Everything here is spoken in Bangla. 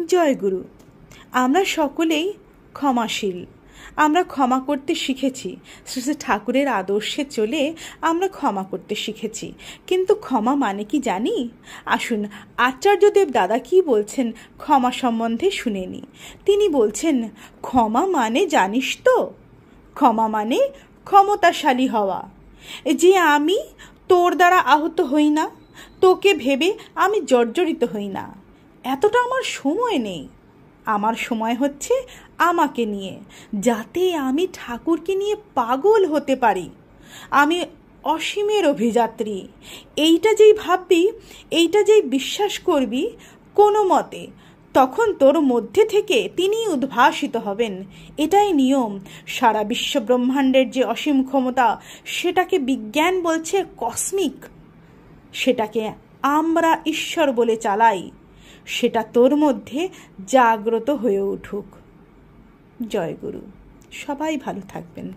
জয়গুরু। আমরা সকলেই ক্ষমাশীল। আমরা ক্ষমা করতে শিখেছি। শ্রী শ্রী ঠাকুরের আদর্শে চলে আমরা ক্ষমা করতে শিখেছি। কিন্তু ক্ষমা মানে কি জানি? আসুন আচার্যদেব দাদা কি বলছেন ক্ষমা সম্বন্ধে শুনে নি। তিনি বলছেন, ক্ষমা মানে জানিস তো, ক্ষমা মানে ক্ষমতাশালী হওয়া। যে আমি তোর দ্বারা আহত হই না, তোকে ভেবে আমি জর্জরিত হই না, এতটা আমার সময় নেই। আমার সময় হচ্ছে আমাকে নিয়ে, যাতে আমি ঠাকুরকে নিয়ে পাগল হতে পারি। আমি অসীমের অভিযাত্রী, এইটা যেই ভাববি, এইটা যেই বিশ্বাস করবি কোনো মতে, তখন তোর মধ্যে থেকে তিনি উদ্ভাসিত হবেন। এটাই নিয়ম। সারা বিশ্ব ব্রহ্মাণ্ডের যে অসীম ক্ষমতা, সেটাকে বিজ্ঞান বলছে কসমিক, সেটাকে আমরা ঈশ্বর বলে চালাই। সেটা তোর মধ্যে জাগ্রত হয়ে উঠুক। জয় গুরু। সবাই ভালো থাকবেন।